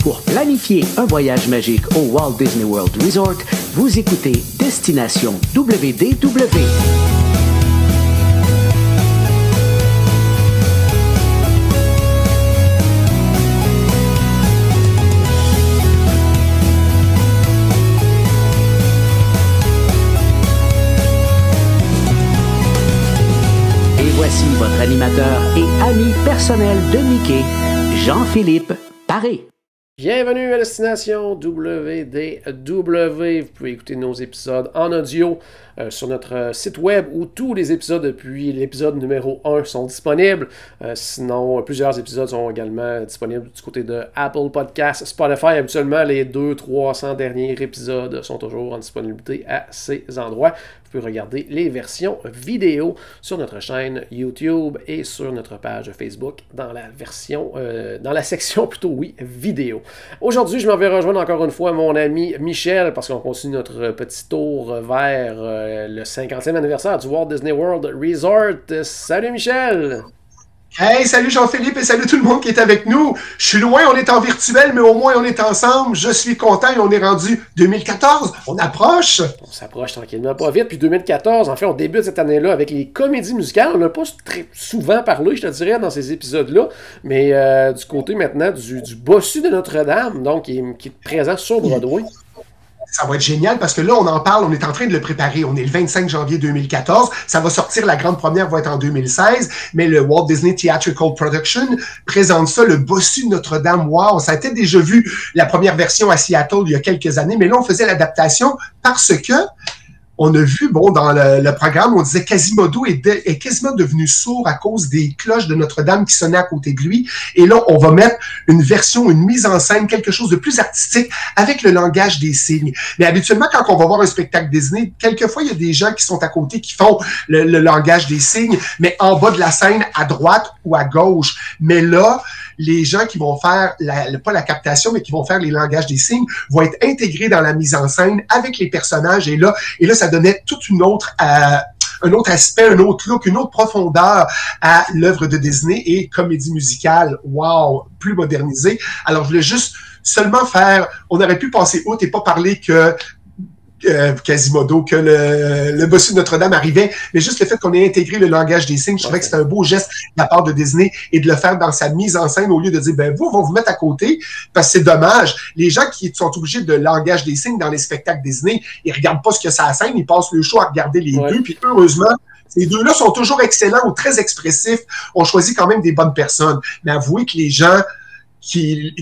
Pour planifier un voyage magique au Walt Disney World Resort, vous écoutez Destination WDW. Voici votre animateur et ami personnel de Mickey, Jean-Philippe Paré. Bienvenue à Destination WDW. Vous pouvez écouter nos épisodes en audio sur notre site web où tous les épisodes depuis l'épisode numéro 1 sont disponibles. Sinon, plusieurs épisodes sont également disponibles du côté de Apple Podcasts, Spotify. Habituellement, les 200-300 derniers épisodes sont toujours en disponibilité à ces endroits. Vous pouvez regarder les versions vidéo sur notre chaîne YouTube et sur notre page Facebook dans la section plutôt vidéo. Aujourd'hui, je m'en vais rejoindre encore une fois mon ami Michel parce qu'on continue notre petit tour vers le 50e anniversaire du Walt Disney World Resort. Salut Michel! Hey, salut Jean-Philippe et salut tout le monde qui est avec nous. Je suis loin, on est en virtuel, mais au moins on est ensemble. Je suis content et on est rendu 2014. On approche. On s'approche tranquillement, pas vite. Puis 2014, en fait, on débute cette année-là avec les comédies musicales. On n'a pas très souvent parlé, je te dirais, dans ces épisodes-là. Mais du côté maintenant du bossu de Notre-Dame, donc qui est présent sur Broadway. Ça va être génial parce que là, on en parle, on est en train de le préparer. On est le 25 janvier 2014. Ça va sortir, la grande première va être en 2016. Mais le Walt Disney Theatrical Production présente ça, le bossu de Notre-Dame. Wow! Ça a été déjà vu la première version à Seattle il y a quelques années. Mais là, on faisait l'adaptation parce que on a vu, dans le programme, on disait Quasimodo est quasiment devenu sourd à cause des cloches de Notre-Dame qui sonnaient à côté de lui. Et là, on va mettre une version, une mise en scène, quelque chose de plus artistique avec le langage des signes. Mais habituellement, quand on va voir un spectacle Disney, quelquefois, il y a des gens qui sont à côté qui font le langage des signes, mais en bas de la scène, à droite ou à gauche. Mais là, les gens qui vont faire, pas la captation, mais qui vont faire les langages des signes, vont être intégrés dans la mise en scène avec les personnages. Et là, ça donnait toute un autre aspect, un autre look, une autre profondeur à l'œuvre de Disney et comédie musicale. Wow! Plus modernisée. Alors, je voulais juste seulement on aurait pu passer outre et pas parler que Quasimodo, que le bossu de Notre-Dame arrivait, mais juste le fait qu'on ait intégré le langage des signes, je trouvais que c'était un beau geste de la part de Disney et de le faire dans sa mise en scène au lieu de dire, vous, on va vous mettre à côté, parce que c'est dommage. Les gens qui sont obligés de langage des signes dans les spectacles Disney, ils regardent pas ce que ça a à scène, ils passent le show à regarder les deux, puis heureusement, ces deux-là sont toujours excellents ou très expressifs. On choisit quand même des bonnes personnes. Mais avouez que les gens qui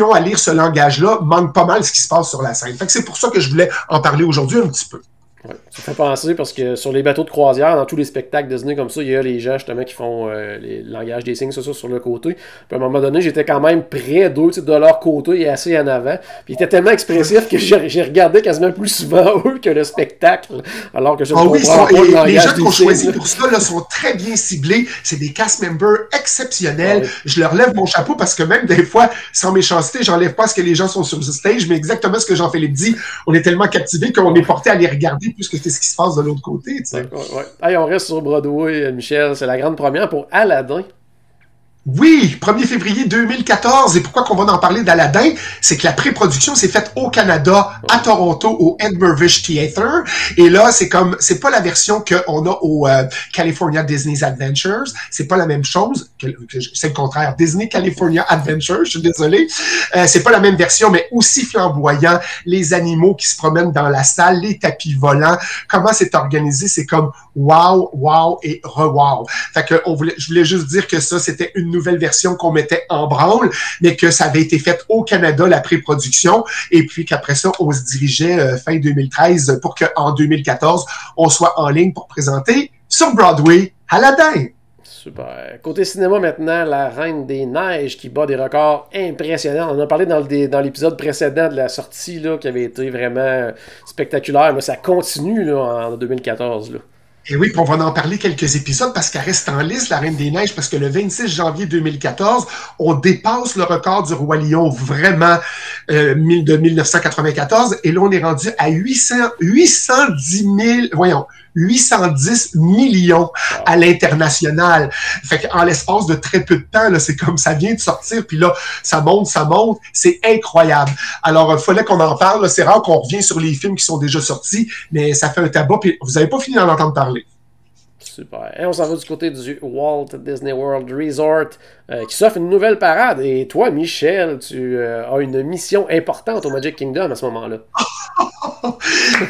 ont à lire ce langage-là manquent pas mal ce qui se passe sur la scène. Fait que c'est pour ça que je voulais en parler aujourd'hui un petit peu. Ouais. Ça fait penser parce que sur les bateaux de croisière, dans tous les spectacles Disney comme ça, il y a les gens justement qui font les langages des signes, ça sur le côté. Puis à un moment donné, j'étais quand même près d'eux, de leur côté et assez en avant. Puis ils étaient tellement expressifs que j'ai regardé quasiment plus souvent eux que le spectacle. Alors que je ne comprends pas le langage les gens des qu'on signes. choisit pour ça là, sont très bien ciblés. C'est des cast members exceptionnels. Ouais. Je leur lève mon chapeau parce que même des fois, sans méchanceté, j'enlève pas ce que les gens sont sur le stage, mais exactement ce que Jean-Philippe dit. On est tellement captivés qu'on est porté à les regarder plus que ce qui se passe de l'autre côté. Tu sais. Ouais. Allez, on reste sur Broadway, Michel. C'est la grande première pour Aladdin. Oui, 1er février 2014. Et pourquoi qu'on va en parler d'Aladin? C'est que la pré-production s'est faite au Canada, à Toronto, au Edinburgh Theatre. Et là, c'est pas la version qu'on a au California Disney's Adventures. C'est pas la même chose. C'est le contraire. Disney California Adventures. Je suis désolé. C'est pas la même version, mais aussi flamboyant. Les animaux qui se promènent dans la salle, les tapis volants. Comment c'est organisé? C'est comme wow, wow et re-wow. Fait que je voulais juste dire que ça, c'était une nouvelle version qu'on mettait en branle, mais que ça avait été fait au Canada, la pré-production, et puis qu'après ça, on se dirigeait fin 2013 pour qu'en 2014, on soit en ligne pour présenter sur Broadway Aladdin. Super. Côté cinéma maintenant, La Reine des Neiges qui bat des records impressionnants. On en a parlé dans l'épisode précédent de la sortie là, qui avait été vraiment spectaculaire, mais ça continue là, en 2014. Là. Et oui, puis on va en parler quelques épisodes parce qu'elle reste en liste, La Reine des Neiges, parce que le 26 janvier 2014, on dépasse le record du Roi Lion, vraiment, de 1994. Et là, on est rendu à 810 000, 810 millions à l'international. Fait qu'en l'espace de très peu de temps, là, c'est comme ça vient de sortir, puis là, ça monte, c'est incroyable. Alors, il fallait qu'on en parle, là. C'est rare qu'on revient sur les films qui sont déjà sortis, mais ça fait un tabac, puis vous n'avez pas fini d'en entendre parler. Super. Et on s'en va du côté du Walt Disney World Resort qui s'offre une nouvelle parade. Et toi, Michel, tu as une mission importante au Magic Kingdom à ce moment-là.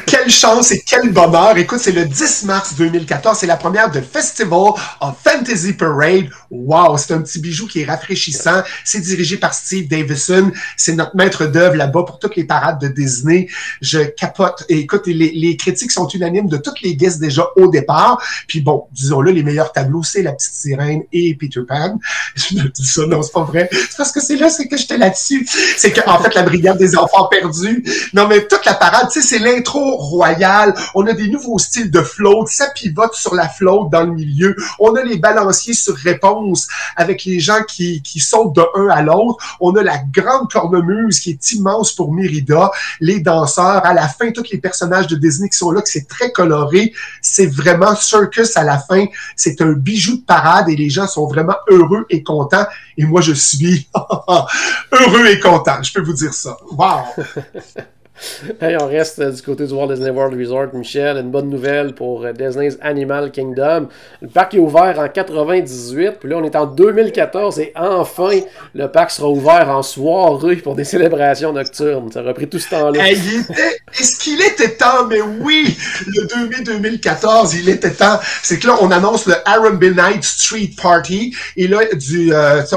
Quelle chance et quel bonheur. Écoute, c'est le 10 mars 2014. C'est la première de Festival of Fantasy Parade. Wow, c'est un petit bijou qui est rafraîchissant. C'est dirigé par Steve Davison. C'est notre maître d'œuvre là-bas pour toutes les parades de Disney. Je capote. Et écoute, les critiques sont unanimes de toutes les guests déjà au départ. Puis bon, disons-le, les meilleurs tableaux, c'est La Petite Sirène et Peter Pan. Je dis ça, non, c'est pas vrai. C'est parce que c'est que j'étais là-dessus. C'est que, en fait, la Brigade des Enfants Perdus. Non, mais toute la parade, tu sais, c'est l'intro royale. On a des nouveaux styles de float. Ça pivote sur la float dans le milieu. On a les balanciers sur réponse avec les gens qui sautent de un à l'autre. On a la grande cornemuse qui est immense pour Mérida. Les danseurs. À la fin, tous les personnages de Disney qui sont là, que c'est très coloré. C'est vraiment circus à la fin. C'est un bijou de parade et les gens sont vraiment heureux et contents. Et moi, je suis heureux et content. Je peux vous dire ça. Wow! Hey, on reste du côté du Walt Disney World Resort, Michel. Une bonne nouvelle pour Disney's Animal Kingdom. Le parc est ouvert en 98, puis là on est en 2014 et enfin le parc sera ouvert en soirée pour des célébrations nocturnes. Ça aurait pris tout ce temps-là. Hey, est-ce qu'il était temps? Mais oui! Le 2 mai 2014, il était temps. C'est que là, on annonce le Arundel Night Street Party. Et là,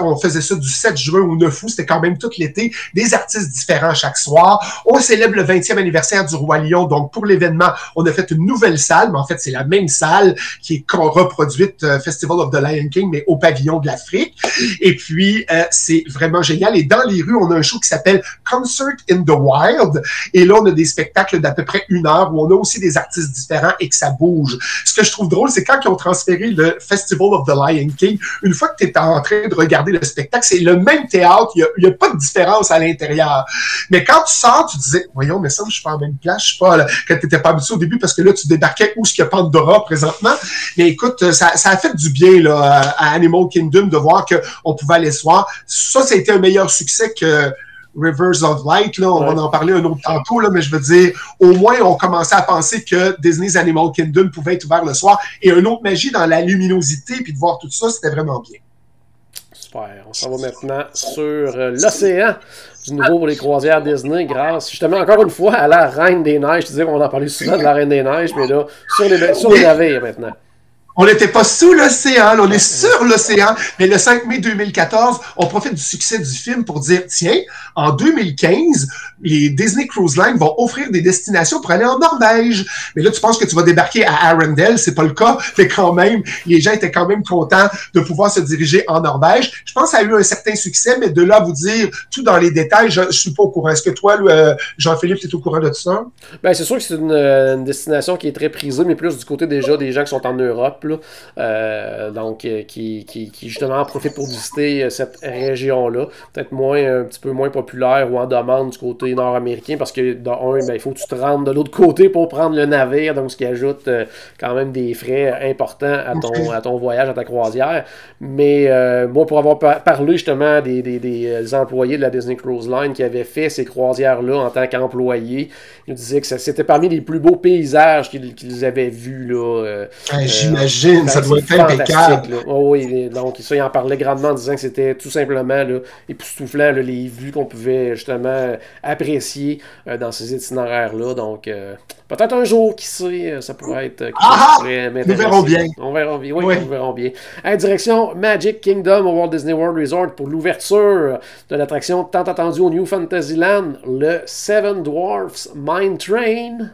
on faisait ça du 7 juin au 9 août. C'était quand même tout l'été. Des artistes différents chaque soir. On célèbre le 20e anniversaire du Roi Lion. Donc, pour l'événement, on a fait une nouvelle salle, mais en fait, c'est la même salle qui est reproduite Festival of the Lion King, mais au pavillon de l'Afrique. Et puis, c'est vraiment génial. Et dans les rues, on a un show qui s'appelle Concert in the Wild. Et là, on a des spectacles d'à peu près 1 heure où on a aussi des artistes différents et que ça bouge. Ce que je trouve drôle, c'est quand ils ont transféré le Festival of the Lion King, une fois que tu es en train de regarder le spectacle, c'est le même théâtre. Il y a pas de différence à l'intérieur. Mais quand tu sors, tu disais, voyons, mais ça, je suis pas en même place, je sais pas, là, quand t'étais pas habitué au début, parce que là, tu débarquais où est-ce qu'il y a Pandora présentement. Mais écoute, ça a fait du bien, là, à Animal Kingdom de voir qu'on pouvait aller se voir. Ça a été un meilleur succès que Rivers of Light, là, on va en parler un autre tantôt, là, mais je veux dire, au moins, on commençait à penser que Disney's Animal Kingdom pouvait être ouvert le soir. Et une autre magie dans la luminosité, puis de voir tout ça, c'était vraiment bien. Super. On s'en va maintenant sur l'océan. Du nouveau pour les croisières Disney, grâce justement encore une fois à la Reine des Neiges. Je disais qu'on en parlait souvent de la Reine des Neiges, mais là, sur les navires maintenant. On n'était pas sous l'océan, on est sur l'océan. Mais le 5 mai 2014, on profite du succès du film pour dire, tiens, en 2015, les Disney Cruise Line vont offrir des destinations pour aller en Norvège. Mais là, tu penses que tu vas débarquer à Arundel, c'est pas le cas. Mais quand même, les gens étaient quand même contents de pouvoir se diriger en Norvège. Je pense que ça a eu un certain succès, mais de là à vous dire tout dans les détails, je suis pas au courant. Est-ce que toi, Jean-Philippe, tu es au courant de tout ça? Ben, c'est sûr que c'est une destination qui est très prisée, mais plus du côté déjà des gens qui sont en Europe. Donc qui justement profitent pour visiter cette région-là, peut-être un petit peu moins populaire ou en demande du côté nord-américain, parce que il faut que tu te rendes de l'autre côté pour prendre le navire, donc ce qui ajoute quand même des frais importants à ton voyage, à ta croisière. Mais moi, pour avoir parlé justement des employés de la Disney Cruise Line qui avaient fait ces croisières-là en tant qu'employés, ils nous disaient que c'était parmi les plus beaux paysages qu'ils avaient vus là. J'imagine, ça doit être impeccable. Oh, oui, donc ça, il en parlait grandement en disant que c'était tout simplement là, époustouflant là, les vues qu'on pouvait justement apprécier dans ces itinéraires-là. Donc, peut-être un jour, qui sait, ça pourrait être... nous verrons bien. On verra bien, oui. Nous verrons bien. Direction Magic Kingdom au Walt Disney World Resort pour l'ouverture de l'attraction tant attendue au New Fantasyland, le Seven Dwarfs Mine Train.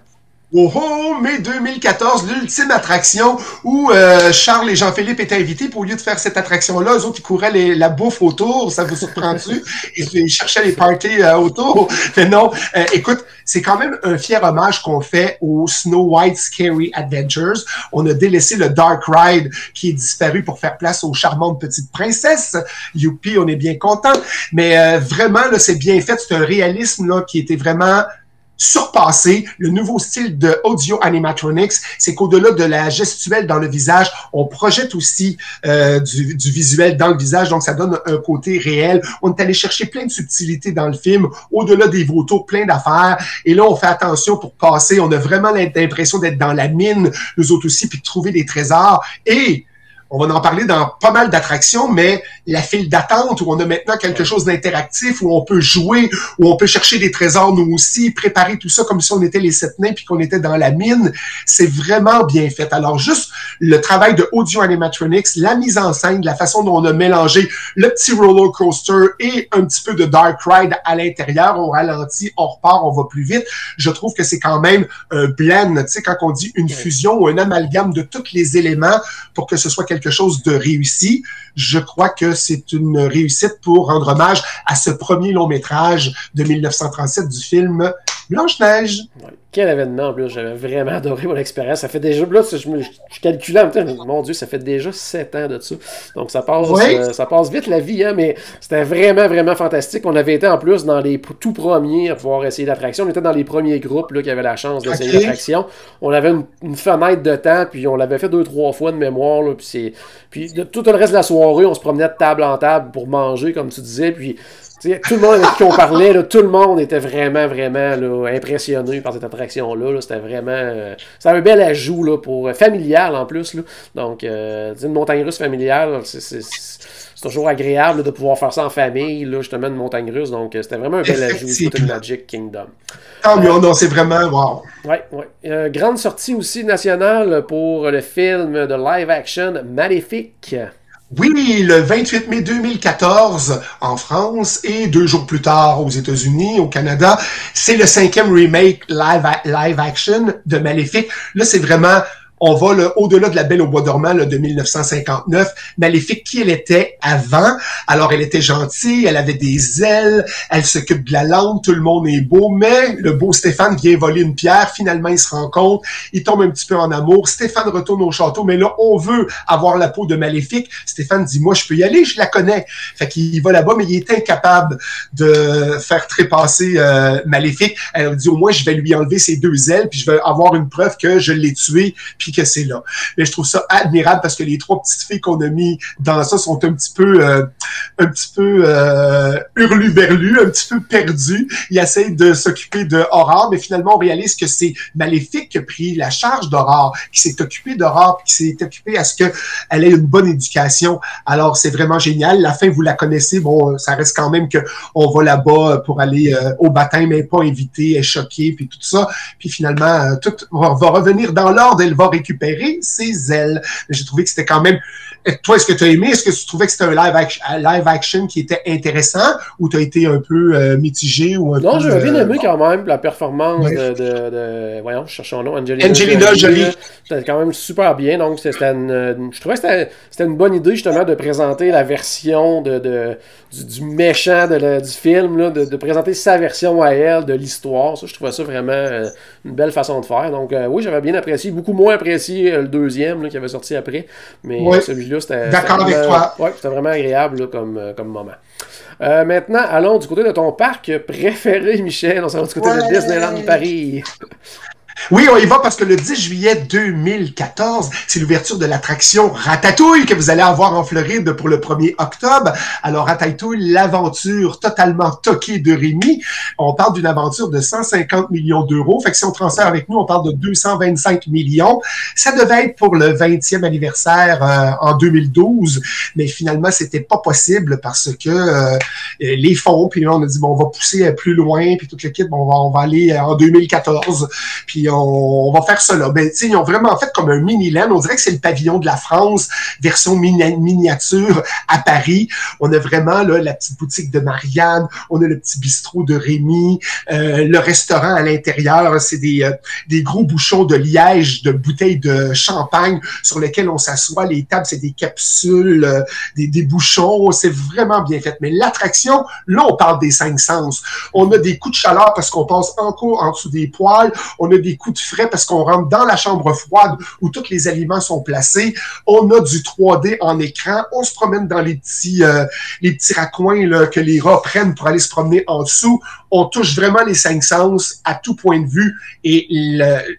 Oh, mai 2014, l'ultime attraction où Charles et Jean-Philippe étaient invités. Puis au lieu de faire cette attraction-là, eux autres, ils couraient la bouffe autour. Ça vous surprend-tu? Ils cherchaient les parties autour. Mais non, écoute, c'est quand même un fier hommage qu'on fait au Snow White Scary Adventures. On a délaissé le Dark Ride qui est disparu pour faire place aux charmantes petites princesses. Youpi, on est bien content. Mais vraiment, là, c'est bien fait. C'est un réalisme là qui était vraiment surpasser le nouveau style de audio animatronics, c'est qu'au-delà de la gestuelle dans le visage, on projette aussi du visuel dans le visage, donc ça donne un côté réel. On est allé chercher plein de subtilités dans le film, au-delà des vautours, plein d'affaires, et là on fait attention pour passer, on a vraiment l'impression d'être dans la mine, nous autres aussi, puis de trouver des trésors, et on va en parler dans pas mal d'attractions, mais la file d'attente où on a maintenant quelque chose d'interactif, où on peut jouer, où on peut chercher des trésors nous aussi, préparer tout ça comme si on était les sept nains puis qu'on était dans la mine, c'est vraiment bien fait. Alors juste le travail de audio animatronics, la mise en scène, la façon dont on a mélangé le petit roller coaster et un petit peu de dark ride à l'intérieur, on ralentit, on repart, on va plus vite. Je trouve que c'est quand même un blend, tu sais, quand on dit une fusion ou un amalgame de tous les éléments pour que ce soit quelque chose de réussi. Je crois que c'est une réussite pour rendre hommage à ce premier long métrage de 1937 du film Blanche-Neige. Ouais. Quel événement, en plus. J'avais vraiment adoré mon expérience. Ça fait déjà, là, je calculais en même temps, mon Dieu, ça fait déjà 7 ans de ça. Donc, ça passe vite la vie, hein, mais c'était vraiment, vraiment fantastique. On avait été en plus dans les tout premiers à pouvoir essayer l'attraction. On était dans les premiers groupes là, qui avaient la chance d'essayer l'attraction. On avait une fenêtre de temps, puis on l'avait fait 2-3 fois de mémoire. Là, puis tout le reste de la soirée, on se promenait de table en table pour manger, comme tu disais, puis tout le monde avec qui on parlait, là, tout le monde était vraiment, vraiment là, impressionné par cette attraction-là. Là. C'était vraiment... c'était un bel ajout là, pour familial en plus. Là. Donc, une montagne russe familiale, c'est toujours agréable là, de pouvoir faire ça en famille, là, justement, une montagne russe. Donc, c'était vraiment un bel ajout pour une Magic Kingdom. Tant mieux, non, c'est vraiment... Wow. Ouais. Grande sortie aussi nationale pour le film de live-action Maléfique. Oui, le 28 mai 2014 en France et 2 jours plus tard aux États-Unis, au Canada, c'est le 5e remake live action de Maléfique. Là, c'est vraiment... On va là, au-delà de La Belle au bois dormant là, de 1959. Maléfique, qui elle était avant? Alors, elle était gentille, elle avait des ailes, elle s'occupe de la lampe, tout le monde est beau, mais le beau Stéphane vient voler une pierre. Finalement, il se rencontre, il tombe un petit peu en amour. Stéphane retourne au château, mais là, on veut avoir la peau de Maléfique. Stéphane dit, moi, je peux y aller, je la connais. Fait qu'il va là-bas, mais il est incapable de faire trépasser Maléfique. Elle dit, au moins, je vais lui enlever ses 2 ailes, puis je vais avoir une preuve que je l'ai tué, puis que c'est là. Mais je trouve ça admirable parce que les 3 petites filles qu'on a mis dans ça sont un petit peu hurluberlus, un petit peu perdus. Ils essayent de s'occuper de Aurore, mais finalement, on réalise que c'est Maléfique qui a pris la charge d'Aurore, qui s'est occupée d'Aurore, qui s'est occupée à ce qu'elle ait une bonne éducation. Alors, c'est vraiment génial. La fin, vous la connaissez. Bon, ça reste quand même que on va là-bas pour aller au baptême, mais pas invité, elle est choquée, puis tout ça. Puis finalement, tout va revenir dans l'ordre. Elle va récupérer ses ailes. J'ai trouvé que c'était quand même... Toi, est-ce que tu as aimé? Est-ce que tu trouvais que c'était un live action qui était intéressant ou tu as été un peu mitigé? Ou non, j'ai bien aimé quand même la performance de voyons, je cherche son nom, Angelina Jolie. C'était quand même super bien. Donc, je trouvais que c'était une bonne idée, justement, de présenter la version du méchant du film, là, de présenter sa version à elle de l'histoire. Ça, je trouvais ça vraiment une belle façon de faire. Donc, oui, j'avais bien apprécié. Beaucoup moins apprécié le deuxième là, qui avait sorti après. Mais celui-là, c'était vraiment agréable là, comme moment. Maintenant, allons du côté de ton parc préféré, Michel. On s'en va du côté de Disneyland Paris. Oui, on y va parce que le 10 juillet 2014, c'est l'ouverture de l'attraction Ratatouille que vous allez avoir en Floride pour le 1er octobre. Alors, Ratatouille, l'aventure totalement toquée de Rémi. On parle d'une aventure de 150 millions d'euros. Fait que si on transfère avec nous, on parle de 225 millions. Ça devait être pour le 20e anniversaire en 2012, mais finalement, c'était pas possible parce que les fonds, puis là, on a dit, bon, on va pousser plus loin, puis tout le kit, bon, on va aller en 2014, puis on va faire ça là. Ben, tu sais, ils ont vraiment fait comme un mini-land. On dirait que c'est le pavillon de la France, version miniature à Paris. On a vraiment là la petite boutique de Marianne, on a le petit bistrot de Rémi, le restaurant à l'intérieur, c'est des gros bouchons de liège, de bouteilles de champagne sur lesquels on s'assoit. Les tables, c'est des capsules, des bouchons. C'est vraiment bien fait. Mais l'attraction, là, on parle des 5 sens. On a des coups de chaleur parce qu'on passe encore en dessous des poêles. On a des coups de frais parce qu'on rentre dans la chambre froide où tous les aliments sont placés. On a du 3D en écran. On se promène dans les petits raccoins là, que les rats prennent pour aller se promener en dessous. on touche vraiment les 5 sens à tout point de vue et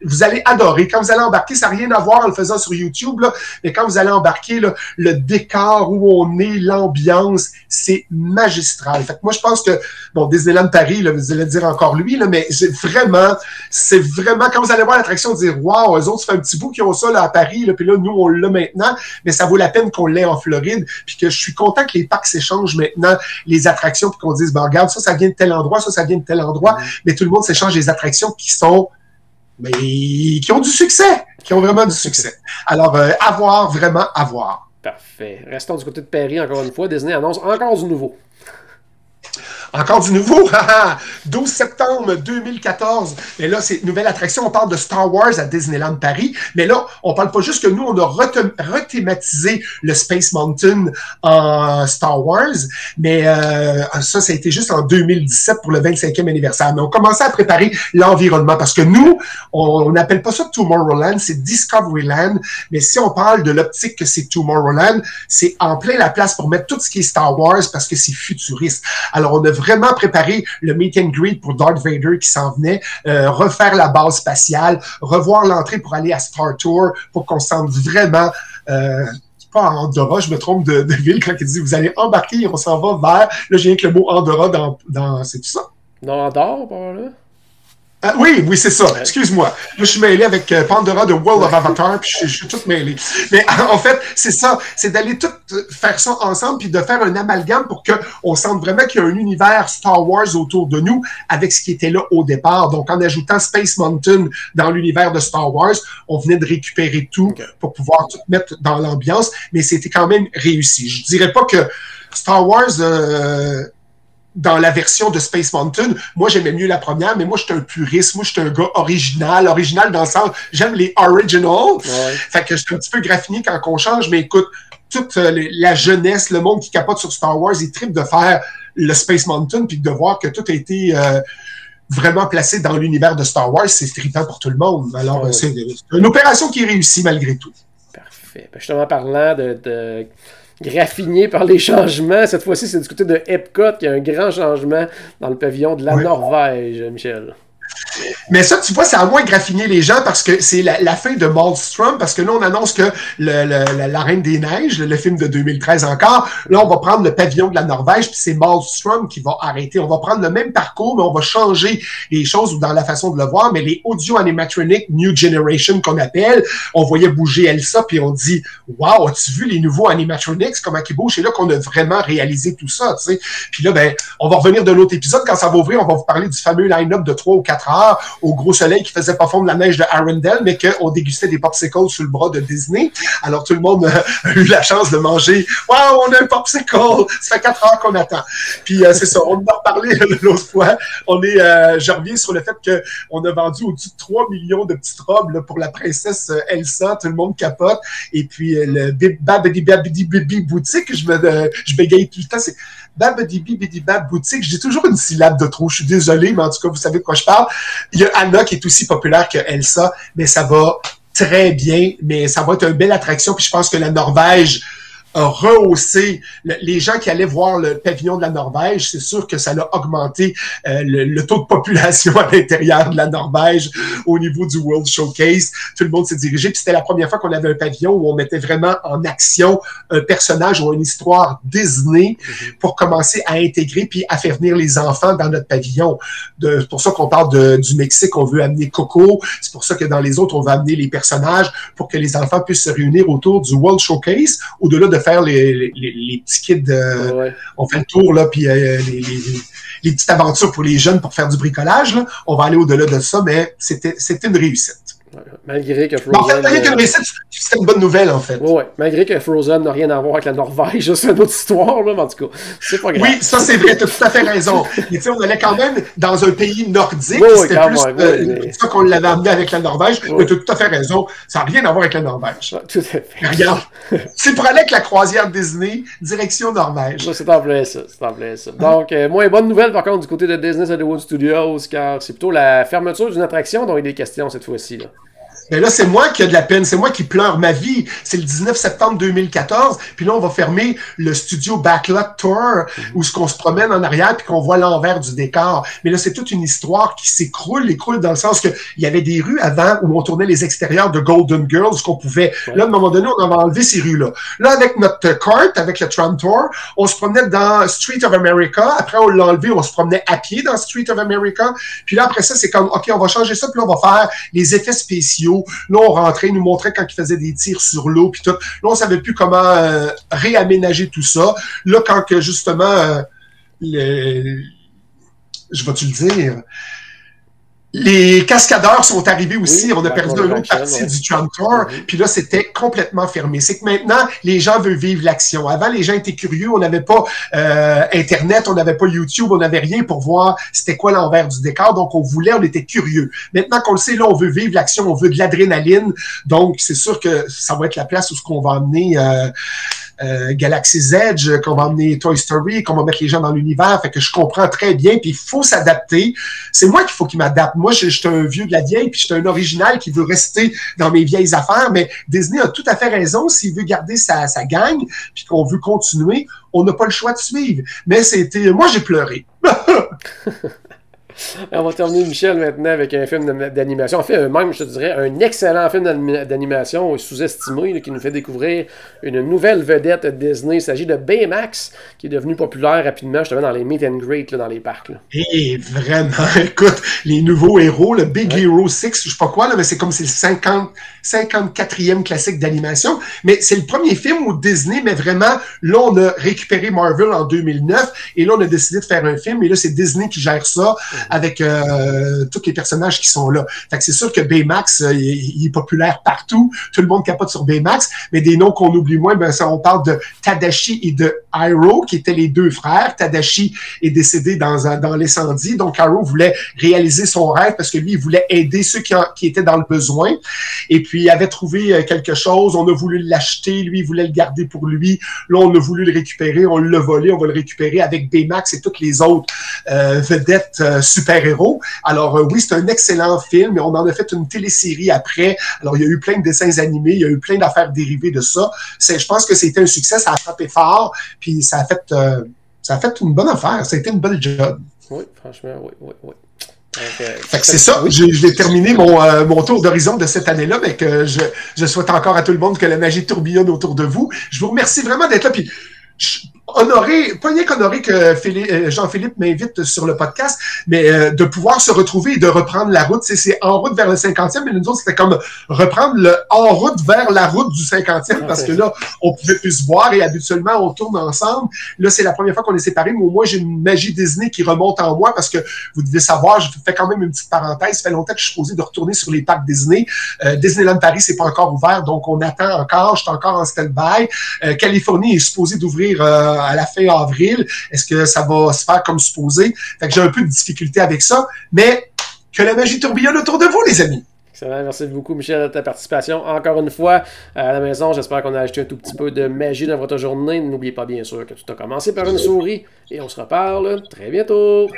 vous allez adorer. Quand vous allez embarquer, ça n'a rien à voir en le faisant sur YouTube, là, mais quand vous allez embarquer, là, le décor où on est, l'ambiance, c'est magistral. Fait que moi, je pense que, bon, Disneyland Paris, là, vous allez dire encore lui, là, mais c'est vraiment, quand vous allez voir l'attraction, dire, waouh, eux autres, ça fait un petit bout qui ont ça là, à Paris, là, puis là, nous, on l'a maintenant, mais ça vaut la peine qu'on l'ait en Floride, puis que je suis content que les parcs s'échangent maintenant les attractions, puis qu'on dise, ben, regarde, ça vient de tel endroit, ça vient de tel endroit, mais tout le monde s'échange les attractions qui sont, mais qui ont du succès, qui ont vraiment du succès. Alors, à voir, vraiment à voir. Parfait. Restons du côté de Paris, encore une fois. Disney annonce encore du nouveau. Encore du nouveau, 12 septembre 2014. Et là, c'est une nouvelle attraction. On parle de Star Wars à Disneyland Paris. Mais là, on parle pas juste que nous, on a rethématisé le Space Mountain en Star Wars. Mais ça a été juste en 2017 pour le 25e anniversaire. Mais on commençait à préparer l'environnement parce que nous, on n'appelle pas ça Tomorrowland, c'est Discoveryland. Mais si on parle de l'optique que c'est Tomorrowland, c'est en plein la place pour mettre tout ce qui est Star Wars parce que c'est futuriste. Alors, on a vraiment préparé le meet and greet pour Darth Vader qui s'en venait, refaire la base spatiale, revoir l'entrée pour aller à Star Tour pour qu'on se sente vraiment pas à Andorra, je me trompe de ville quand il dit vous allez embarquer et on s'en va vers, là j'ai rien que le mot Andorra dans c'est tout ça? Non, Andorre, par là? Oui, c'est ça. Excuse-moi. Là, je suis mêlé avec Pandora de World of Avatar, puis je suis tout mêlé. Mais en fait, c'est ça. C'est d'aller tout faire ça ensemble, puis de faire un amalgame pour qu'on sente vraiment qu'il y a un univers Star Wars autour de nous avec ce qui était là au départ. Donc, en ajoutant Space Mountain dans l'univers de Star Wars, on venait de récupérer tout pour pouvoir tout mettre dans l'ambiance, mais c'était quand même réussi. Je dirais pas que Star Wars... dans la version de Space Mountain, moi, j'aimais mieux la première, mais moi, j'étais un puriste. Moi, j'étais un gars original dans le sens, j'aime les originals. Ouais. Fait que j'étais un petit peu graffiné quand on change, mais écoute, toute la jeunesse, le monde qui capote sur Star Wars, ils trippent de faire le Space Mountain, puis de voir que tout a été vraiment placé dans l'univers de Star Wars, c'est trippant pour tout le monde. Alors, c'est une opération qui est réussie malgré tout. Parfait. Justement, parlant de graffiné par les changements. Cette fois-ci, c'est du côté de Epcot qui a un grand changement dans le pavillon de la Norvège, Michel. Mais ça, tu vois, ça a moins graffiné les gens parce que c'est la fin de Maelstrom, parce que là, on annonce que la Reine des Neiges, le film de 2013 encore, là, on va prendre le pavillon de la Norvège, puis c'est Maelstrom qui va arrêter. On va prendre le même parcours, mais on va changer les choses dans la façon de le voir, mais les audio animatronics New Generation qu'on appelle, on voyait bouger Elsa, puis on dit « Wow, as-tu vu les nouveaux animatronics, comment ils bougent? » C'est là qu'on a vraiment réalisé tout ça, tu sais. Puis là, ben, on va revenir de l'autre épisode. Quand ça va ouvrir, on va vous parler du fameux line-up de 3 ou 4 heures au gros soleil qui faisait pas fondre la neige de Arendelle, mais qu'on dégustait des popsicles sous le bras de Disney. Alors, tout le monde a eu la chance de manger. Wow, on a un popsicle! Ça fait 4 heures qu'on attend. Puis, c'est ça. On en a reparlé l'autre fois. Je reviens sur le fait qu'on a vendu au-dessus de 3 millions de petites robes là, pour la princesse Elsa. Tout le monde capote. Et puis, le Babidi boutique, je bégaye tout le temps. C'est Babidi-bidi-bab boutique. J'ai toujours une syllabe de trop. Je suis désolé, mais en tout cas, vous savez de quoi je parle. Il y a Anna qui est aussi populaire que Elsa, mais ça va très bien. Mais ça va être une belle attraction. Puis je pense que la Norvège a rehaussé les gens qui allaient voir le pavillon de la Norvège. C'est sûr que ça a augmenté le taux de population à l'intérieur de la Norvège au niveau du World Showcase. Tout le monde s'est dirigé. Puis c'était la première fois qu'on avait un pavillon où on mettait vraiment en action un personnage ou une histoire Disney pour commencer à intégrer puis à faire venir les enfants dans notre pavillon. C'est pour ça qu'on parle du Mexique, on veut amener Coco. C'est pour ça que dans les autres, on veut amener les personnages pour que les enfants puissent se réunir autour du World Showcase, au-delà de faire les petits kids, on fait le tour, là, puis les petites aventures pour les jeunes pour faire du bricolage, là. On va aller au-delà de ça, mais c'était une réussite. Malgré que Frozen... En fait, malgré qu'une réussite, c'était une bonne nouvelle, en fait. Oui, malgré que Frozen n'a rien à voir avec la Norvège, c'est une autre histoire, là, mais en tout cas, c'est pas grave. Oui, ça c'est vrai, tu as tout à fait raison. Mais tu sais, on allait quand même dans un pays nordique, c'était plus ça qu'on l'avait amené avec la Norvège, mais tu as tout à fait raison, ça n'a rien à voir avec la Norvège. Tout à fait. Regarde, c'est pour aller avec la croisière Disney, direction Norvège. C'est en plein ça, Donc, moins bonne nouvelle, par contre, du côté de Disney Hollywood Studios, car c'est plutôt la fermeture d'une attraction dont il est question cette fois-ci, là. Mais là, c'est moi qui ai de la peine, c'est moi qui pleure ma vie. C'est le 19 septembre 2014, puis là, on va fermer le studio Backlot Tour, où ce qu'on se promène en arrière, puis qu'on voit l'envers du décor. Mais là, c'est toute une histoire qui s'écroule dans le sens que il y avait des rues avant où on tournait les extérieurs de Golden Girls, qu'on pouvait. Là, à un moment donné, on avait enlevé ces rues-là. Là, avec notre cart, avec le Tram Tour, on se promenait dans Street of America. Après, on l'a enlevé, on se promenait à pied dans Street of America. Puis là, après ça, c'est comme, OK, on va changer ça, puis là, on va faire les effets spéciaux. Là, on rentrait, ils nous montrait quand ils faisaient des tirs sur l'eau, puis tout. Là, on savait plus comment réaménager tout ça. Là, quand que, justement, je vais-tu le dire... Les cascadeurs sont arrivés aussi. On a perdu une autre partie du Tram Tour. Puis là, c'était complètement fermé. C'est que maintenant, les gens veulent vivre l'action. Avant, les gens étaient curieux. On n'avait pas Internet, on n'avait pas YouTube, on n'avait rien pour voir c'était quoi l'envers du décor. Donc, on était curieux. Maintenant qu'on le sait, là, on veut vivre l'action, on veut de l'adrénaline. Donc, c'est sûr que ça va être la place où ce qu'on va emmener... Galaxy's Edge, qu'on va emmener Toy Story, qu'on va mettre les gens dans l'univers. Fait que je comprends très bien, puis il faut s'adapter. C'est moi qu'il faut qu'il m'adapte. Moi, je suis un vieux de la vieille, puis je suis un original qui veut rester dans mes vieilles affaires, mais Disney a tout à fait raison. S'il veut garder sa gang, puis qu'on veut continuer, on n'a pas le choix de suivre. Mais moi, j'ai pleuré. On va terminer, Michel, maintenant avec un film d'animation. En fait, même, je te dirais, un excellent film d'animation sous-estimé là, qui nous fait découvrir une nouvelle vedette Disney. Il s'agit de Baymax, qui est devenu populaire rapidement, justement, dans les meet and greet, là, dans les parcs. Et vraiment, écoute, les nouveaux héros, le Big Hero 6, je sais pas quoi, là, mais c'est comme c'est le 54e classique d'animation. Mais c'est le premier film où Disney, mais vraiment, là, on a récupéré Marvel en 2009, et là, on a décidé de faire un film, et là, c'est Disney qui gère ça, avec tous les personnages qui sont là. Fait que c'est sûr que Baymax, il est populaire partout. Tout le monde capote sur Baymax, mais des noms qu'on oublie moins, ben ça, on parle de Tadashi et de Hiro, qui étaient les deux frères. Tadashi est décédé dans l'incendie, donc Hiro voulait réaliser son rêve parce que lui, il voulait aider ceux qui étaient dans le besoin. Et puis, il avait trouvé quelque chose, on a voulu l'acheter, lui, il voulait le garder pour lui. Là, on a voulu le récupérer, on l'a volé, on va le récupérer avec Baymax et toutes les autres vedettes super-héros. Alors oui, c'est un excellent film, et on en a fait une télésérie après. Alors, il y a eu plein de dessins animés, il y a eu plein d'affaires dérivées de ça. Je pense que c'était un succès, ça a frappé fort, puis ça a fait une bonne affaire, ça a été une belle job. Oui, franchement, oui. Fait que c'est ça, oui. J'ai terminé mon tour d'horizon de cette année-là, mais que je souhaite encore à tout le monde que la magie tourbillonne autour de vous. Je vous remercie vraiment d'être là, puis honoré, pas rien qu'honoré que Jean-Philippe m'invite sur le podcast, mais de pouvoir se retrouver et de reprendre la route. C'est en route vers le 50e, mais nous autres, c'était comme reprendre le en route vers la route du 50e, parce que là, on pouvait plus se voir, et habituellement, on tourne ensemble. Là, c'est la première fois qu'on est séparés, mais au moins, j'ai une magie Disney qui remonte en moi, parce que vous devez savoir, je fais quand même une petite parenthèse, ça fait longtemps que je suis supposé de retourner sur les parcs Disney. Disneyland Paris, c'est pas encore ouvert, donc on attend encore, je suis encore en stand-by. Californie est supposé d'ouvrir à la fin avril. Est-ce que ça va se faire comme supposé? Fait que j'ai un peu de difficulté avec ça, mais que la magie tourbillonne autour de vous, les amis. Excellent. Merci beaucoup, Michel, de ta participation. Encore une fois, à la maison, j'espère qu'on a ajouté un tout petit peu de magie dans votre journée. N'oubliez pas, bien sûr, que tout a commencé par une souris, et on se reparle très bientôt.